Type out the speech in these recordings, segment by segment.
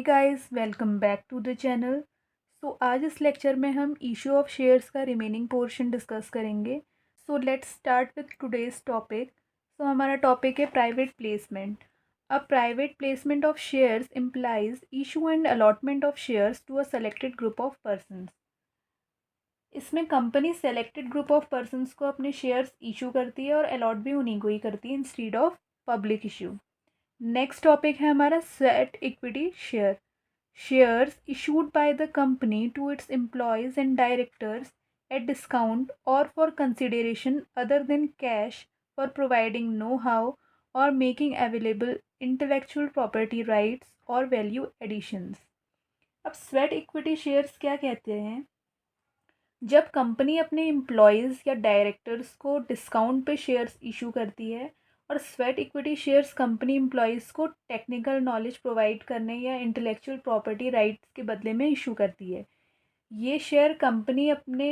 Guys, welcome back to the channel. आज इस lecture में हम इशू ऑफ शेयर्स का रिमेनिंग पोर्शन डिस्कस करेंगे। Let's start with today's topic. हमारा टॉपिक है private placement. A private placement of shares implies issue and allotment of shares to a selected group of persons. इसमें company selected group of persons को अपने shares issue करती है और allot भी उन्हीं को ही करती है instead of public issue. Next topic है हमारा sweat equity share. Shares issued by the company to its employees and directors at discount or for consideration other than cash for providing know-how or making available intellectual property rights or value additions। अब sweat equity shares क्या कहते हैं? जब company अपने employees या directors को discount पे shares issue करती है और sweat equity shares company employees को टेक्निकल नॉलेज प्रोवाइड करने या इंटेलेक्चुअल प्रॉपर्टी राइट्स के बदले में इशू करती है। ये शेयर कंपनी अपने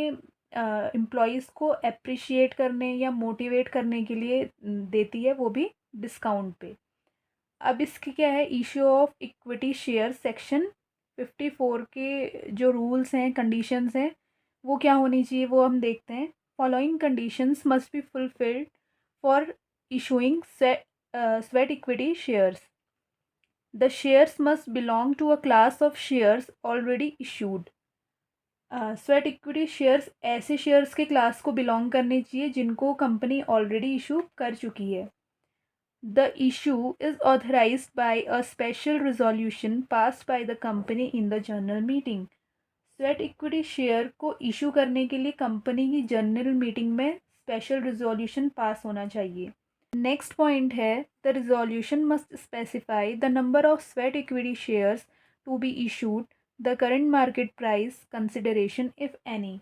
एम्प्लॉयज़ को अप्रिशिएट करने या मोटिवेट करने के लिए देती है, वो भी डिस्काउंट पे। अब इसकी क्या है, issue of equity share section 54 के जो रूल्स हैं, कंडीशंस हैं, वो क्या होनी चाहिए वो हम देखते हैं। Following conditions must be fulfilled for issuing sweat equity shares. The shares must belong to a class of shares already issued. Sweat equity shares ऐसे शेयर्स के क्लास को बिलोंग करने चाहिए जिनको कंपनी ऑलरेडी इशू कर चुकी है। The issue is authorized by a special resolution passed by the company in the general meeting। Sweat equity share को इशू करने के लिए कंपनी की जनरल मीटिंग में स्पेशल रिजोल्यूशन पास होना चाहिए। नेक्स्ट पॉइंट है, the resolution must specify the number of sweat equity shares to be issued, the current market price consideration if any.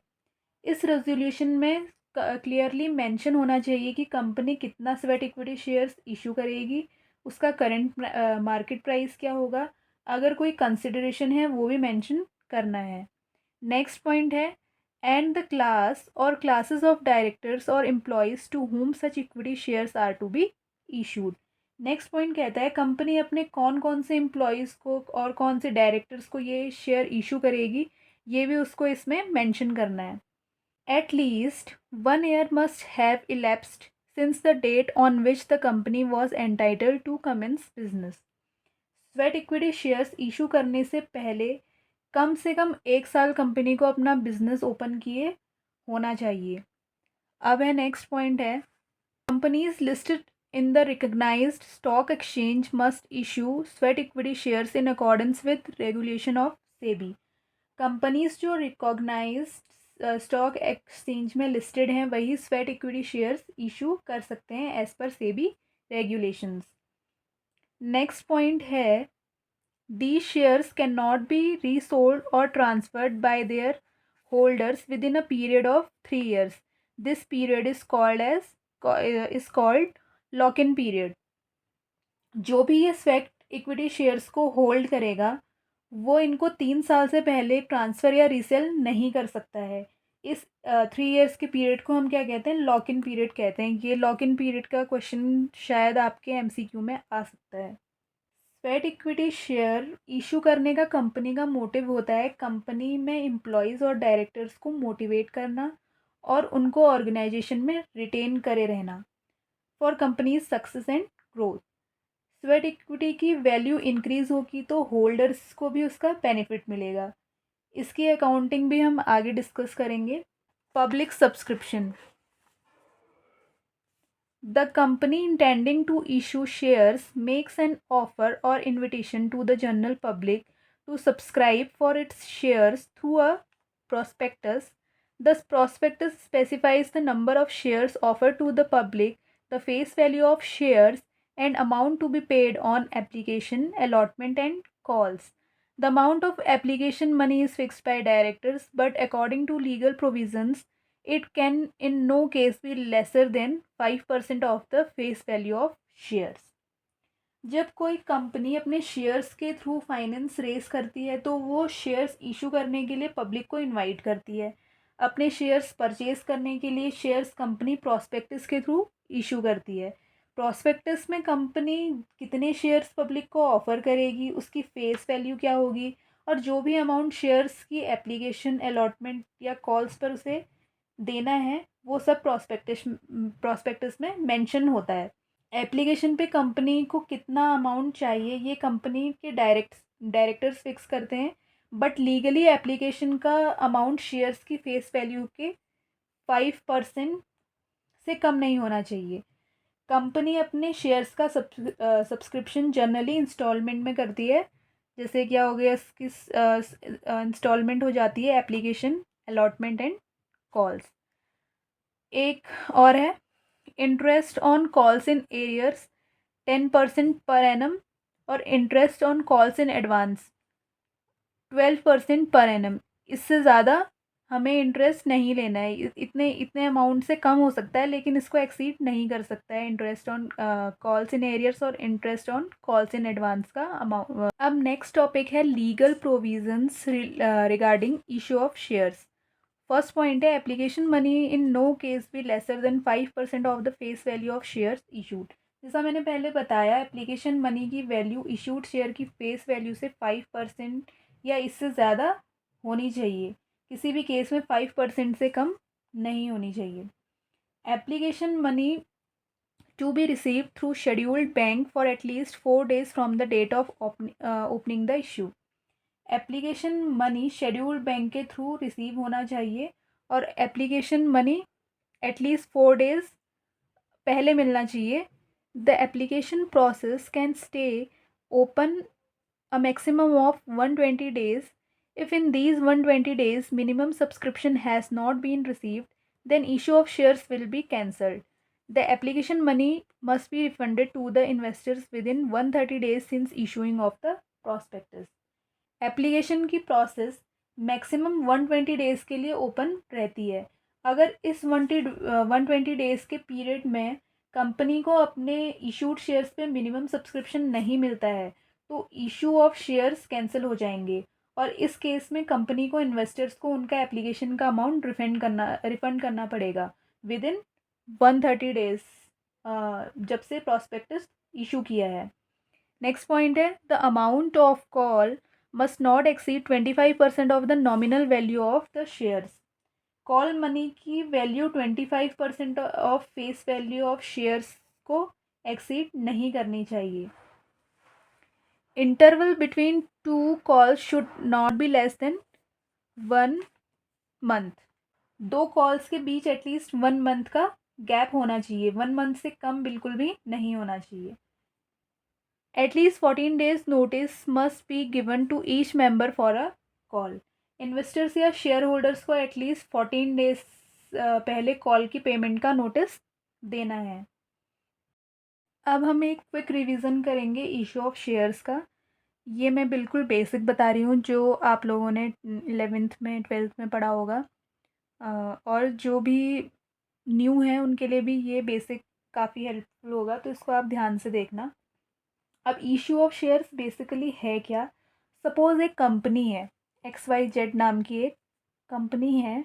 इस रेजोल्यूशन में क्लियरली मेंशन होना चाहिए कि कंपनी कितना स्वेट इक्विटी शेयर्स इशू करेगी, उसका करंट मार्केट प्राइस क्या होगा, अगर कोई कंसिडरेशन है वो भी मेंशन करना है। नेक्स्ट पॉइंट है, एंड द क्लास और क्लासेस ऑफ डायरेक्टर्स और employees to whom such equity shares are to be issued. Next point कहता है कंपनी अपने कौन कौन से एम्प्लॉयज़ को और कौन से डायरेक्टर्स को ये शेयर इशू करेगी, ये भी उसको इसमें मेंशन करना है। At least 1 year must have elapsed since the date on which the company was entitled to commence business। Sweat equity shares issue करने से पहले कम से कम 1 साल कंपनी को अपना बिजनेस ओपन किए होना चाहिए। अब है नेक्स्ट पॉइंट है, companies listed in the recognized stock exchange must issue sweat equity shares in accordance with regulation of SEBI. Companies जो रिकॉग्नाइज्ड स्टॉक एक्सचेंज में लिस्टेड हैं वही स्वेट इक्विटी शेयर्स इशू कर सकते हैं as per SEBI regulations. Next point है, the shares can not be resold और transferred by their holders within a period of 3 years। This period is called lock in period. जो भी ये sweat equity shares को hold करेगा वो इनको 3 साल से पहले ट्रांसफ़र या रीसेल नहीं कर सकता है। इस 3 years के पीरियड को हम क्या कहते हैं, लॉक इन पीरियड कहते हैं। ये लॉक इन पीरियड का क्वेश्चन शायद आपके एमसीक्यू में आ सकता है। स्वेट इक्विटी शेयर इशू करने का कंपनी का मोटिव होता है कंपनी में एम्प्लॉयज़ और डायरेक्टर्स को मोटिवेट करना और उनको ऑर्गेनाइजेशन में रिटेन करे रहना for companies success and growth. Sweat equity की वैल्यू इंक्रीज़ होगी तो होल्डर्स को भी उसका बेनिफिट मिलेगा। इसकी अकाउंटिंग भी हम आगे डिस्कस करेंगे। Public subscription. The company intending to issue shares makes an offer और invitation to the general public to subscribe for its shares through a prospectus। The prospectus specifies the number of shares offered to the public, the face value of shares, and amount to be paid on application, allotment, and calls। The amount of application money is fixed by directors, but according to legal provisions, it can in no case be lesser than 5% of the face value of shares। जब कोई company अपने shares के through finance race करती है तो वो shares issue करने के लिए पब्लिक को इनवाइट करती है। अपने शेयर्स परचेज करने के लिए शेयर्स कंपनी प्रॉस्पेक्टस के थ्रू इशू करती है। प्रॉस्पेक्टस में कंपनी कितने शेयर्स पब्लिक को ऑफ़र करेगी, उसकी फेस वैल्यू क्या होगी, और जो भी अमाउंट शेयर्स की एप्लीकेशन अलॉटमेंट या कॉल्स पर उसे देना है वो सब प्रॉस्पेक्टस में मेंशन होता है। एप्लीकेशन पे कंपनी को कितना अमाउंट चाहिए ये कंपनी के डायरेक्टर्स फिक्स करते हैं, बट लीगली एप्लीकेशन का अमाउंट शेयर्स की फेस वैल्यू के 5% से कम नहीं होना चाहिए। कंपनी अपने शेयर्स का सब्सक्रिप्शन जनरली इंस्टॉलमेंट में करती है। जैसे क्या हो गया, इसकी इंस्टॉलमेंट हो जाती है एप्लीकेशन अलॉटमेंट एंड कॉल्स। एक और है interest on calls in arrears 10% per annum, और interest on calls in advance 12% per annum. इससे ज़्यादा हमें इंटरेस्ट नहीं लेना है। इतने इतने अमाउंट से कम हो सकता है, लेकिन इसको एक्सीड नहीं कर सकता है interest on calls in arrears और interest on calls in advance का अमाउंट। अब नेक्स्ट टॉपिक है legal provisions regarding issue of shares. First point है application money in no case be lesser than 5% of the face value of shares issued. जैसा मैंने पहले बताया, application money की value issued share की face value से 5% या इससे ज़्यादा होनी चाहिए। किसी भी केस में 5% से कम नहीं होनी चाहिए। Application money to be receive through scheduled bank for at least 4 days from the date of opening the issue. Application money scheduled bank के थ्रू रिसीव होना चाहिए, और एप्लीकेशन मनी एटलीस्ट 4 days पहले मिलना चाहिए। The application process can stay open a maximum of 120 days. If in these 120 days minimum subscription has not been received, then issue of shares will be cancelled. The application money must be refunded to the investors within 130 days since issuing of the prospectus. Application की process maximum 120 days के लिए open रहती है। अगर इस 120 days के period में company को अपने इशूड शेयर्स पे मिनिमम सब्सक्रिप्शन नहीं मिलता है तो इशू ऑफ शेयर्स कैंसिल हो जाएंगे, और इस केस में कंपनी को इन्वेस्टर्स को उनका एप्लीकेशन का अमाउंट रिफंड करना पड़ेगा विद इन 130 डेज़ जब से प्रॉस्पेक्टस इशू किया है। नेक्स्ट पॉइंट है the amount of call must not exceed 25% of the nominal value of the shares. Call money की value 25% of face value of shares को exceed नहीं करनी चाहिए। Interval between two calls should not be less than 1 month। दो calls के बीच at least 1 month का gap होना चाहिए। 1 month से कम बिल्कुल भी नहीं होना चाहिए। At least 14 days notice must be given to each member for a call. Investors या शेयर होल्डर्स को एटलीस्ट 14 डेज पहले कॉल की पेमेंट का नोटिस देना है। अब हम एक क्विक रिवीजन करेंगे इशू ऑफ शेयर्स का। ये मैं बिल्कुल बेसिक बता रही हूँ जो आप लोगों ने 11th में 12th में पढ़ा होगा, और जो भी न्यू है उनके लिए भी ये बेसिक काफ़ी हेल्पफुल होगा, तो इसको आप ध्यान से देखना। अब इशू ऑफ शेयर्स बेसिकली है क्या। सपोज एक कंपनी है, XYZ नाम की एक कंपनी है,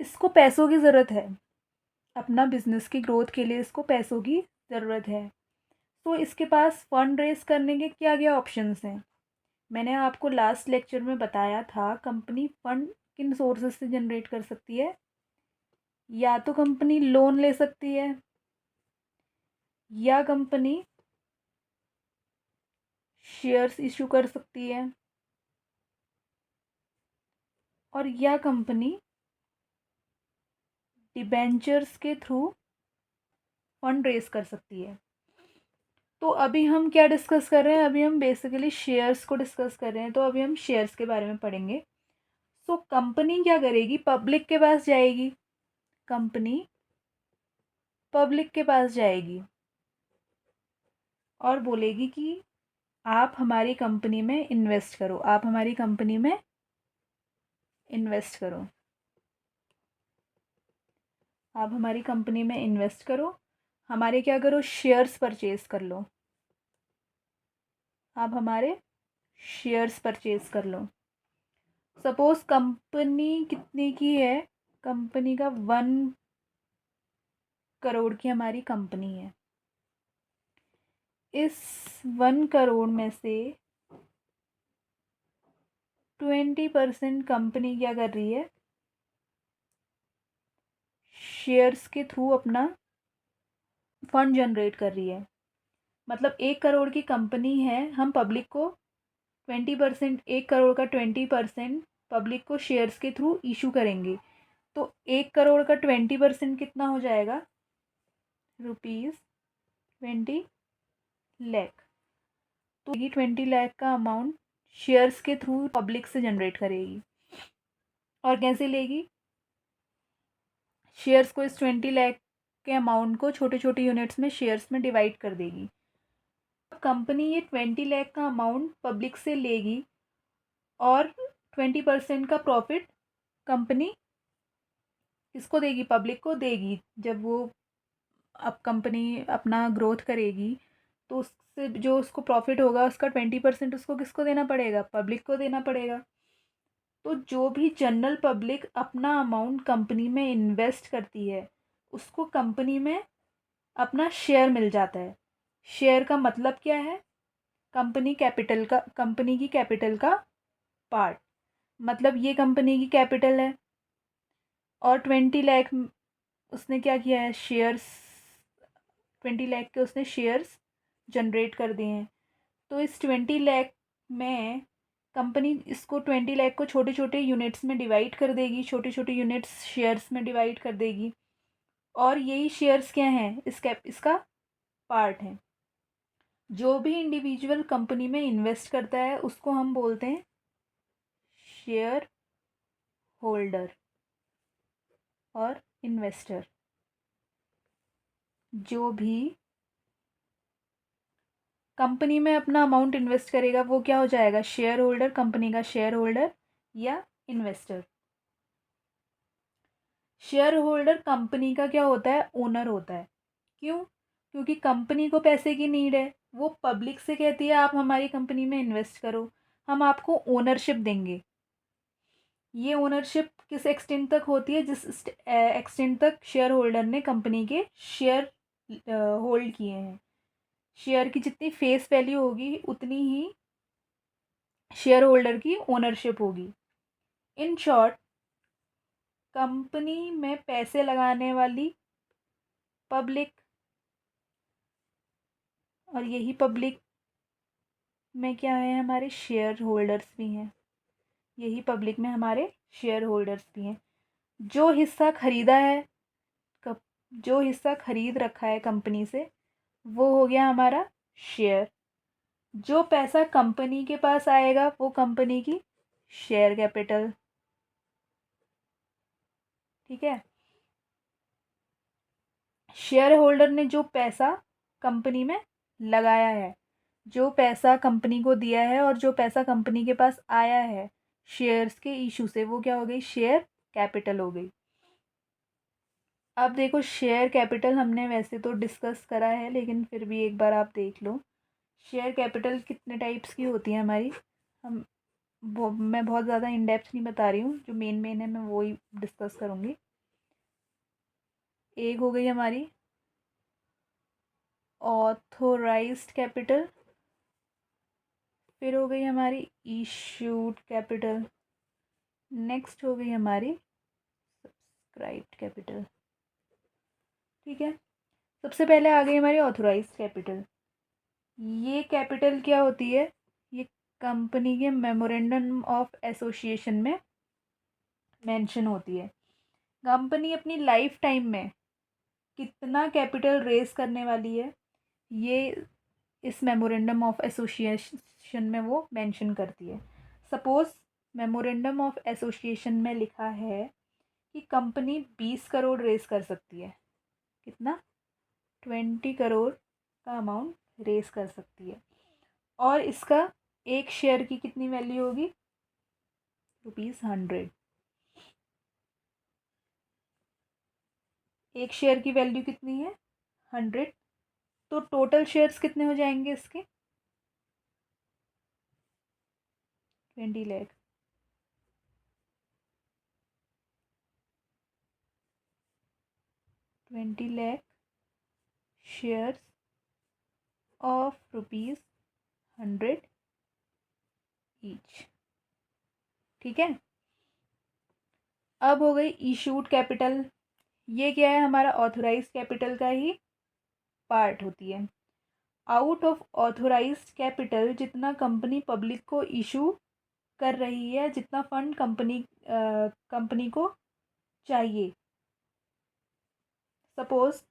इसको पैसों की ज़रूरत है, अपना बिजनेस की ग्रोथ के लिए इसको पैसों की ज़रूरत है। तो इसके पास फंड रेज करने के क्या क्या ऑप्शंस हैं। मैंने आपको लास्ट लेक्चर में बताया था कंपनी फंड किन सोर्सेज से जनरेट कर सकती है। या तो कंपनी लोन ले सकती है, या कंपनी शेयर्स इशू कर सकती है, और या कंपनी डिबेंचर्स के थ्रू फंड रेज कर सकती है। तो अभी हम क्या डिस्कस कर रहे हैं, अभी हम बेसिकली शेयर्स को डिस्कस कर रहे हैं, तो अभी हम शेयर्स के बारे में पढ़ेंगे। सो कंपनी क्या करेगी, पब्लिक के पास जाएगी। कंपनी पब्लिक के पास जाएगी और बोलेगी कि आप हमारी कंपनी में इन्वेस्ट करो, आप हमारी कंपनी में इन्वेस्ट करो, आप हमारी कंपनी में इन्वेस्ट करो, हमारे क्या करो, शेयर्स परचेज कर लो, आप हमारे शेयर्स परचेज कर लो। सपोज कंपनी कितने की है, कंपनी का करोड़ की हमारी कंपनी है। इस 1 करोड़ में से 20% कंपनी क्या कर रही है, शेयर्स के थ्रू अपना फंड जनरेट कर रही है। मतलब 1 करोड़ की कंपनी है, हम पब्लिक को 20%, 1 करोड़ का 20% पब्लिक को शेयर्स के थ्रू इशू करेंगे। तो 1 करोड़ का 20% कितना हो जाएगा, ₹20 लाख। तो ये 20 लाख का अमाउंट शेयर्स के थ्रू पब्लिक से जनरेट करेगी। और कैसे लेगी, शेयर्स को, इस 20 लाख के अमाउंट को छोटे छोटे यूनिट्स में शेयर्स में डिवाइड कर देगी। कंपनी ये 20 लाख का अमाउंट पब्लिक से लेगी और 20% का प्रॉफिट कंपनी किसको देगी, पब्लिक को देगी। जब वो अब कंपनी अपना ग्रोथ करेगी तो उससे जो उसको प्रॉफिट होगा उसका 20% उसको किसको देना पड़ेगा, पब्लिक को देना पड़ेगा। तो जो भी जनरल पब्लिक अपना अमाउंट कंपनी में इन्वेस्ट करती है उसको कंपनी में अपना शेयर मिल जाता है। शेयर का मतलब क्या है, कंपनी की कैपिटल का पार्ट। मतलब ये कंपनी की कैपिटल है और 20 लाख उसने क्या किया है, शेयर्स, 20 लाख के उसने शेयर्स जनरेट कर दिए हैं। तो इस 20 लाख में कंपनी इसको 20 लाख को छोटे छोटे यूनिट्स में डिवाइड कर देगी, छोटे छोटे यूनिट्स शेयर्स में डिवाइड कर देगी। और यही शेयर्स क्या हैं, इसका पार्ट है। जो भी इंडिविजुअल कंपनी में इन्वेस्ट करता है उसको हम बोलते हैं शेयर होल्डर और इन्वेस्टर। जो भी कंपनी में अपना अमाउंट इन्वेस्ट करेगा वो क्या हो जाएगा, शेयर होल्डर, कंपनी का शेयर होल्डर या इन्वेस्टर। शेयर होल्डर कंपनी का क्या होता है, ओनर होता है। क्यों, क्योंकि कंपनी को पैसे की नीड है, वो पब्लिक से कहती है आप हमारी कंपनी में इन्वेस्ट करो, हम आपको ओनरशिप देंगे। ये ओनरशिप किस एक्सटेंट तक होती है, जिस एक्सटेंट तक शेयर होल्डर ने कंपनी के शेयर होल्ड किए हैं। शेयर की जितनी फेस वैल्यू होगी उतनी ही शेयर होल्डर की ओनरशिप होगी। इन शॉर्ट, कंपनी में पैसे लगाने वाली पब्लिक, और यही पब्लिक में क्या है, हमारे शेयर होल्डर्स भी हैं। यही पब्लिक में हमारे शेयर होल्डर्स भी हैं। जो हिस्सा खरीदा है, कब जो हिस्सा खरीद रखा है कंपनी से, वो हो गया हमारा शेयर। जो पैसा कंपनी के पास आएगा वो कंपनी की शेयर कैपिटल। ठीक है, शेयर होल्डर ने जो पैसा कंपनी में लगाया है, जो पैसा कंपनी को दिया है और जो पैसा कंपनी के पास आया है शेयर्स के इशू से, वो क्या हो गई, शेयर कैपिटल हो गई। अब देखो, शेयर कैपिटल हमने वैसे तो डिस्कस करा है लेकिन फिर भी एक बार आप देख लो। शेयर कैपिटल कितने टाइप्स की होती है हमारी, हम मैं बहुत ज़्यादा इन डेप्थ नहीं बता रही हूँ, जो मेन मेन है मैं वो ही डिस्कस करूँगी। एक हो गई हमारी ऑथोराइज्ड कैपिटल, फिर हो गई हमारी इशूड कैपिटल, नेक्स्ट हो गई हमारी सब्सक्राइब्ड कैपिटल। ठीक है, सबसे पहले आ गई हमारी ऑथोराइज्ड कैपिटल। ये कैपिटल क्या होती है, ये कंपनी के मेमोरेंडम ऑफ एसोसिएशन में मेंशन होती है। कंपनी अपनी लाइफ टाइम में कितना कैपिटल रेज करने वाली है, ये इस मेमोरेंडम ऑफ एसोसिएशन में वो मेंशन करती है। सपोज़ मेमोरेंडम ऑफ एसोसिएशन में लिखा है कि कंपनी 20 करोड़ रेज कर सकती है। कितना, 20 करोड़ का अमाउंट रेज कर सकती है। और इसका एक शेयर की कितनी वैल्यू होगी, ₹100। एक शेयर की वैल्यू कितनी है, 100। तो टोटल शेयर्स कितने हो जाएंगे इसके, 20 lakh. 20 lakh shares of ₹100 each. ठीक है। अब हो गई इशूड कैपिटल। ये क्या है, हमारा ऑथोराइज कैपिटल का ही पार्ट होती है। आउट ऑफ ऑथोराइज कैपिटल जितना कंपनी पब्लिक को इशू कर रही है, जितना फंड कंपनी को चाहिए। Suppose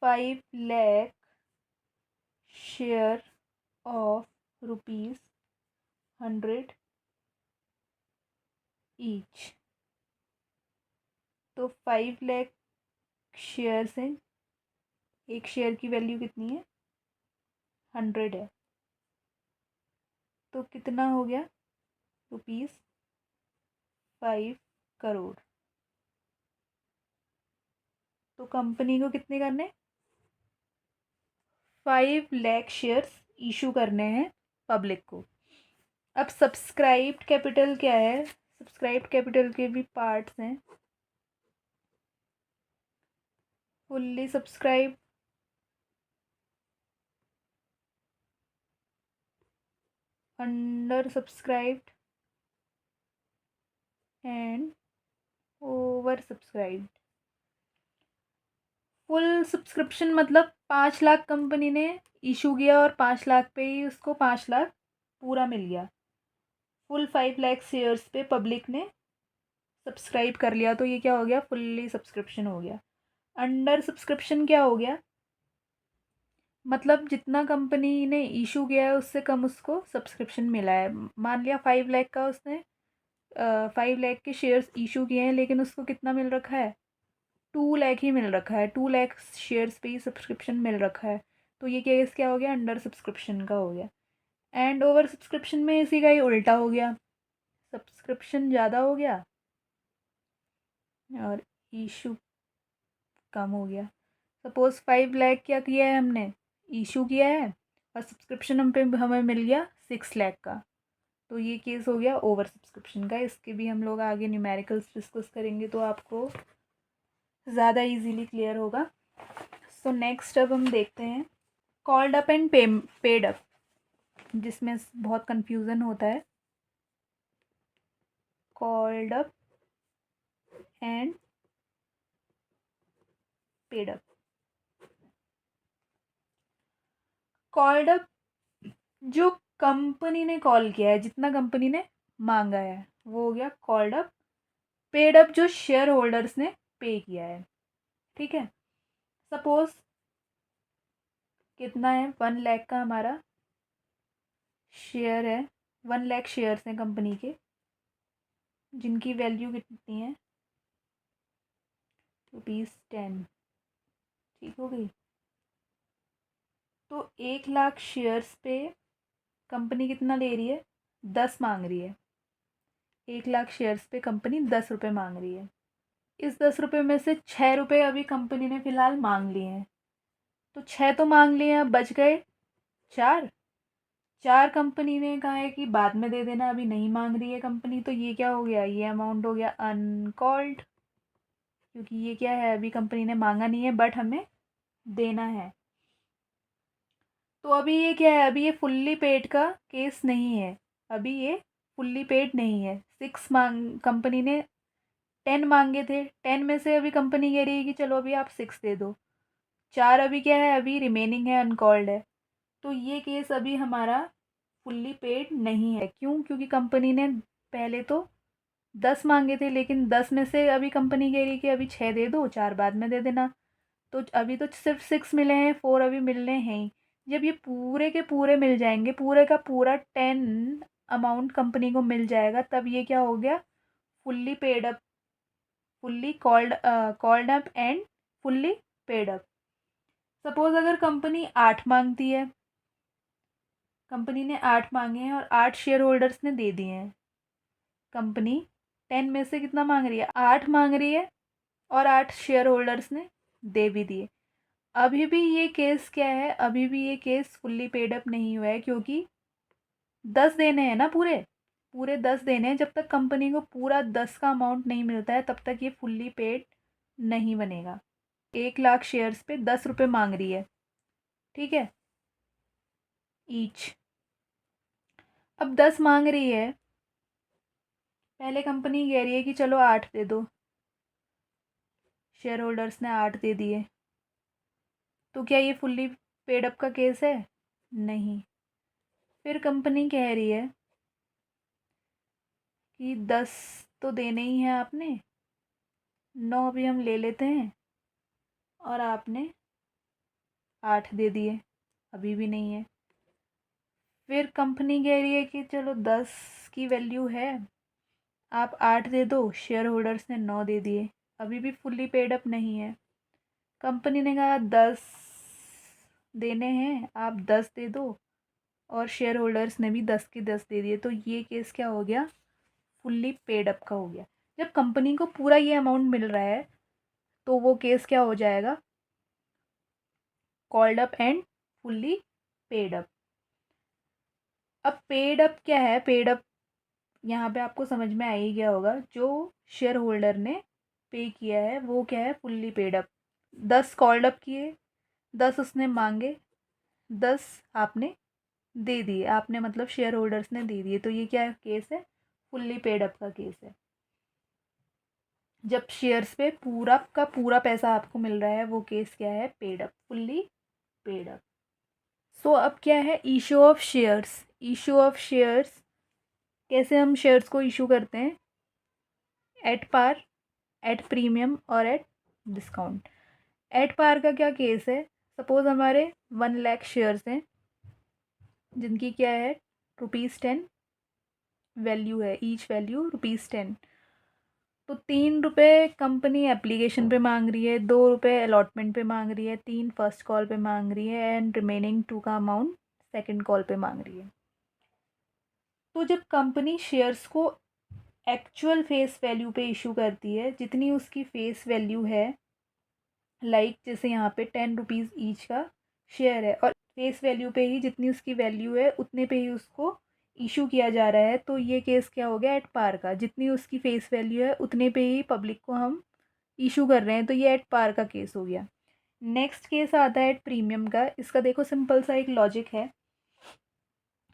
5 lakh share of ₹100 each. तो 5 लाख शेयर्स हैं, एक शेयर की वैल्यू कितनी है, 100 है। तो कितना हो गया, ₹5 करोड़। तो कंपनी को कितने करने, 5 लाख शेयर्स इशू करने हैं पब्लिक को। अब सब्सक्राइब्ड कैपिटल क्या है, सब्सक्राइब्ड कैपिटल के भी पार्ट्स हैं। Fully subscribe, under subscribed and over subscribed. Full subscription मतलब 5 लाख कंपनी ने इशू किया और 5 लाख पे ही उसको 5 लाख पूरा मिल गया। फुल 5 लाख शेयर्स पे पब्लिक ने सब्सक्राइब कर लिया, तो ये क्या हो गया, फुल्ली सब्सक्रिप्शन हो गया। अंडर सब्सक्रिप्शन क्या हो गया, मतलब जितना कंपनी ने इशू किया है उससे कम उसको सब्सक्रिप्शन मिला है। मान लिया 5 लाख का उसने 5 लाख के शेयर्स इशू किए हैं, लेकिन उसको कितना मिल रखा है, 2 लाख ही मिल रखा है। 2 लाख शेयर्स पे ही सब्सक्रिप्शन मिल रखा है। तो ये केस क्या हो गया, अंडर सब्सक्रिप्शन का हो गया। एंड ओवर सब्सक्रिप्शन में इसी का ही उल्टा हो गया, सब्सक्रिप्शन ज़्यादा हो गया और इशू कम हो गया। सपोज 5 लाख क्या किया है हमने, इशू किया है, और सब्सक्रिप्शन हम पे हमें मिल गया 6 लाख का। तो ये केस हो गया ओवर सब्सक्रिप्शन का। इसके भी हम लोग आगे न्यूमेरिकल्स डिस्कस करेंगे तो आपको ज़्यादा इजीली क्लियर होगा। सो नेक्स्ट अब हम देखते हैं called up and paid up, जिसमें बहुत कंफ्यूजन होता है। Called up and paid up. Called up जो कंपनी ने कॉल किया है, जितना कंपनी ने मांगा है वो हो गया कॉल्ड अप। पेड अप जो शेयर होल्डर्स ने पे किया है। ठीक है। सपोज कितना है, 1 लाख का हमारा शेयर है, 1 लाख शेयर्स हैं कंपनी के, जिनकी वैल्यू कितनी है, ₹10। ठीक हो गई। तो 1 लाख शेयर्स पे कंपनी कितना ले रही है, 10 मांग रही है। 1 लाख शेयर्स पे कंपनी 10 रुपये मांग रही है। इस 10 रुपये में से 6 रुपये अभी कंपनी ने फ़िलहाल मांग लिए हैं। तो 6 तो मांग लिए हैं, अब बच गए 4। 4 कंपनी ने कहा है कि बाद में दे देना, अभी नहीं मांग रही है कंपनी। तो ये क्या हो गया, ये अमाउंट हो गया अनकॉल्ड, क्योंकि ये क्या है, अभी कंपनी ने मांगा नहीं है बट हमें देना है। तो अभी ये क्या है, अभी ये फुल्ली पेड का केस नहीं है। अभी ये फुल्ली पेड नहीं है। 6 कंपनी ने 10 मांगे थे, 10 में से अभी कंपनी कह रही है कि चलो अभी आप 6 दे दो। 4 अभी क्या है, अभी रिमेनिंग है, अनकॉल्ड है। तो ये केस अभी हमारा फुल्ली पेड नहीं है। क्यों, क्योंकि कंपनी ने पहले तो 10 मांगे थे, लेकिन 10 में से अभी कंपनी कह रही है कि अभी 6 दे दो, 4 बाद में दे देना। तो अभी तो सिर्फ 6 मिले हैं, 4 अभी मिलने हैं ही। जब ये पूरे के पूरे मिल जाएंगे, पूरे का पूरा 10 अमाउंट कंपनी को मिल जाएगा, तब ये क्या हो गया, fully paid up, fully called up and fully paid up. Suppose अगर कंपनी 8 मांगती है, कंपनी ने 8 मांगे हैं और 8 शेयर होल्डर्स ने दे दिए हैं। कंपनी 10 में से कितना मांग रही है, 8 मांग रही है, और 8 शेयर होल्डर्स ने दे भी दिए। अभी भी ये केस क्या है, अभी भी ये केस फुल्ली पेड अप नहीं हुआ है, क्योंकि 10 देने हैं ना, पूरे पूरे 10 देने हैं। जब तक कंपनी को पूरा 10 का अमाउंट नहीं मिलता है, तब तक ये फुल्ली पेड नहीं बनेगा। 1 लाख शेयर्स पे 10 रुपये मांग रही है, ठीक है, ईच। अब 10 मांग रही है, पहले कंपनी कह रही है कि चलो 8 दे दो, शेयर होल्डर्स ने 8 दे दिए, तो क्या ये फुल्ली पेड अप का केस है? नहीं। फिर कंपनी कह रही है कि 10 तो देने ही हैं आपने, 9 भी हम ले लेते हैं, और आपने 8 दे दिए, अभी भी नहीं है। फिर कंपनी कह रही है कि चलो 10 की वैल्यू है, आप 8 दे दो, शेयर होल्डर्स ने 9 दे दिए, अभी भी फुल्ली पेड अप नहीं है। कंपनी ने कहा 10 देने हैं, आप 10 दे दो, और शेयर होल्डर्स ने भी 10 के 10 दे दिए, तो ये केस क्या हो गया? फुल्ली पेड अप का हो गया। जब कंपनी को पूरा ये अमाउंट मिल रहा है तो वो केस क्या हो जाएगा? Called up and fully paid up. अब पेड अप क्या है? पेड अप यहाँ पे आपको समझ में आ ही गया होगा, जो शेयर होल्डर ने पे किया है वो क्या है? Fully paid up. 10 called up किए, 10 उसने मांगे, 10 आपने दे दिए, आपने मतलब शेयर होल्डर्स ने दे दिए, तो ये क्या केस है? फुल्ली पेड अप का केस है। जब शेयर्स पे पूरा का पूरा पैसा आपको मिल रहा है वो केस क्या है? Paid up, fully paid up. So अब क्या है? Issue of shares. Issue of shares, कैसे हम शेयर्स को इशू करते हैं? एट पार, एट प्रीमियम और एट डिस्काउंट। एट पार का क्या केस है? सपोज हमारे 1 लाख शेयर्स हैं, जिनकी क्या है? ₹10 वैल्यू है, ईच वैल्यू ₹10। तो 3 रुपये कंपनी एप्लीकेशन पे मांग रही है, 2 रुपये अलॉटमेंट पे मांग रही है, 3 फर्स्ट कॉल पे मांग रही है, एंड रिमेनिंग 2 का अमाउंट सेकंड कॉल पे मांग रही है। तो जब कंपनी शेयर्स को एक्चुअल फेस वैल्यू पे इशू करती है, जितनी उसकी फेस वैल्यू है, जैसे यहाँ पे 10 रुपीज़ ईच का शेयर है, और फेस वैल्यू पे ही जितनी उसकी वैल्यू है उतने पे ही उसको इशू किया जा रहा है, तो ये केस क्या हो गया? एट पार का। जितनी उसकी फेस वैल्यू है उतने पे ही पब्लिक को हम इशू कर रहे हैं, तो ये एट पार का केस हो गया। नेक्स्ट केस आता है एट प्रीमियम का। इसका देखो सिंपल सा एक लॉजिक है।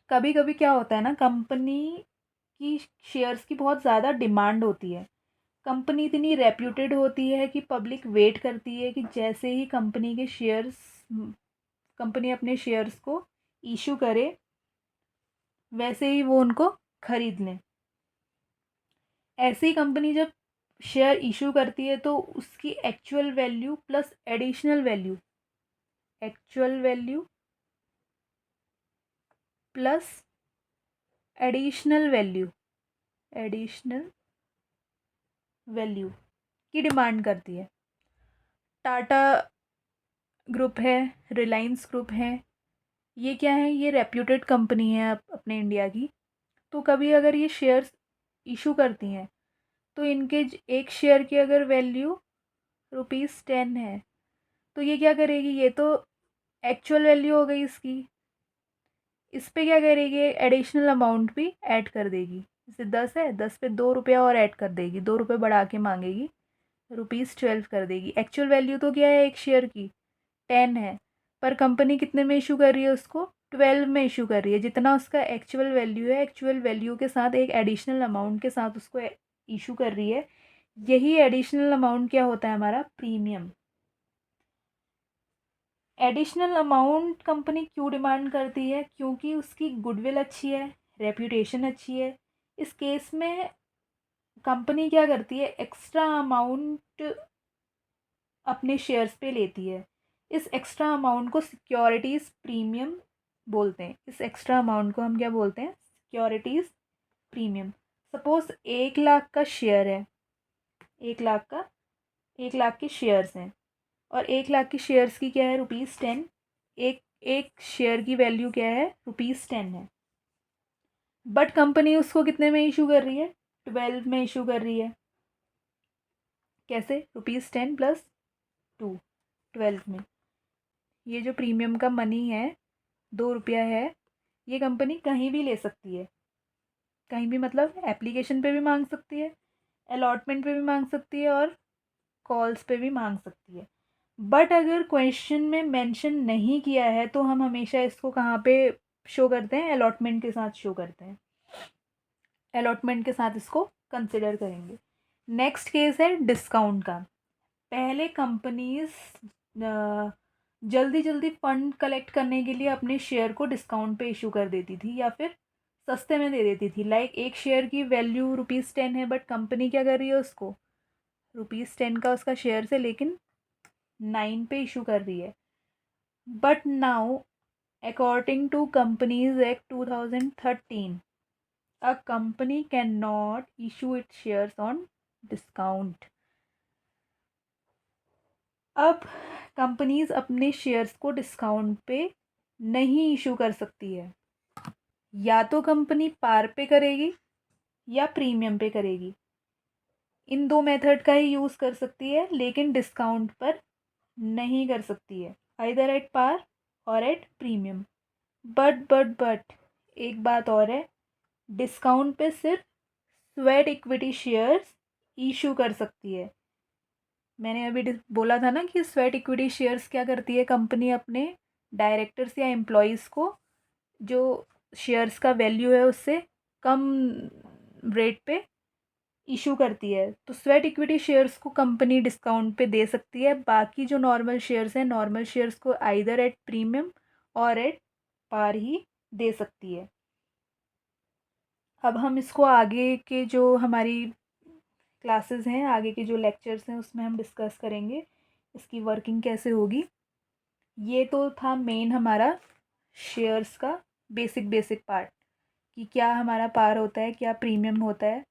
कभी कभी क्या होता है ना, कंपनी की शेयर्स की बहुत ज़्यादा डिमांड होती है, कंपनी इतनी रेप्यूटेड होती है कि पब्लिक वेट करती है कि जैसे ही कंपनी के शेयर्स, कंपनी अपने शेयर्स को इशू करे वैसे ही वो उनको खरीद लें। ऐसी कंपनी जब शेयर इशू करती है तो उसकी actual value plus additional value, actual value plus additional value, additional value की डिमांड करती है। टाटा ग्रुप है, रिलायंस ग्रुप है, ये क्या है? ये रेप्यूटेड कंपनी है अपने इंडिया की। तो कभी अगर ये शेयर्स इशू करती हैं तो इनके एक शेयर की अगर वैल्यू ₹10 है, तो ये क्या करेगी? ये तो एक्चुअल वैल्यू हो गई इसकी, इस पे क्या करेगी? एडिशनल अमाउंट भी ऐड कर देगी। जैसे 10 है, 10 पे 2 रुपया और ऐड कर देगी, 2 रुपये बढ़ा के मांगेगी, ₹12 कर देगी। एक्चुअल वैल्यू तो क्या है एक शेयर की? 10 है, पर कंपनी कितने में इशू कर रही है उसको? 12 में इशू कर रही है। जितना उसका एक्चुअल वैल्यू है, एक्चुअल वैल्यू के साथ एक एडिशनल अमाउंट के साथ उसको इशू कर रही है। यही एडिशनल अमाउंट क्या होता है? हमारा प्रीमियम। एडिशनल अमाउंट कंपनी क्यों डिमांड करती है? क्योंकि उसकी गुडविल अच्छी है, रेप्यूटेशन अच्छी है। इस केस में कंपनी क्या करती है? एक्स्ट्रा अमाउंट अपने शेयर्स पे लेती है। इस एक्स्ट्रा अमाउंट को सिक्योरिटीज़ प्रीमियम बोलते हैं। इस एक्स्ट्रा अमाउंट को हम क्या बोलते हैं? Securities premium. सपोज 1 लाख का शेयर है, 1 लाख का, 1 लाख के शेयर्स हैं, और 1 लाख की शेयर्स की क्या है? ₹10। एक एक शेयर की वैल्यू क्या है? ₹10 है। बट कंपनी उसको कितने में इशू कर रही है? 12 में इशू कर रही है। कैसे? ₹10 प्लस 2, 12 में। ये जो प्रीमियम का मनी है, 2 रुपया है, ये कंपनी कहीं भी ले सकती है। कहीं भी मतलब एप्लीकेशन पे भी मांग सकती है, अलॉटमेंट पे भी मांग सकती है, और कॉल्स पे भी मांग सकती है। बट अगर क्वेश्चन में मेंशन नहीं किया है तो हम हमेशा इसको कहाँ पे शो करते हैं, अलॉटमेंट के साथ शो करते हैं, अलॉटमेंट के साथ इसको कंसिडर करेंगे। नेक्स्ट केस है डिस्काउंट का। पहले कंपनीज जल्दी जल्दी फंड कलेक्ट करने के लिए अपने शेयर को डिस्काउंट पे इशू कर देती थी या फिर सस्ते में दे देती थी। लाइक एक शेयर की वैल्यू ₹10 है, बट कंपनी क्या कर रही है, उसको ₹10 का उसका शेयर से लेकिन 9 पे इशू कर रही है। But now according to companies act 2013, a company cannot issue its shares on discount। अब कंपनीज अपने शेयर्स को डिस्काउंट पे नहीं इशू कर सकती है। या तो कंपनी पार पे करेगी या प्रीमियम पे करेगी। इन दो मेथड का ही यूज़ कर सकती है, लेकिन डिस्काउंट पर नहीं कर सकती है, आइदर एट पार और एट प्रीमियम। बट एक बात और है, डिस्काउंट पे सिर्फ स्वेट इक्विटी शेयर्स इशू कर सकती है। मैंने अभी बोला था ना कि स्वेट इक्विटी शेयर्स क्या करती है, कंपनी अपने डायरेक्टर्स या एम्प्लॉयज़ को जो शेयर्स का वैल्यू है उससे कम रेट पे इशू करती है। तो स्वेट इक्विटी शेयर्स को कंपनी डिस्काउंट पे दे सकती है। बाकी जो नॉर्मल शेयर्स हैं, नॉर्मल शेयर्स को आइदर एट प्रीमियम और एट पार ही दे सकती है। अब हम इसको आगे के जो हमारी क्लासेस हैं, आगे के जो लेक्चर्स हैं, उसमें हम डिस्कस करेंगे इसकी वर्किंग कैसे होगी। ये तो था मेन हमारा शेयर्स का बेसिक पार्ट, कि क्या हमारा पार होता है, क्या प्रीमियम होता है।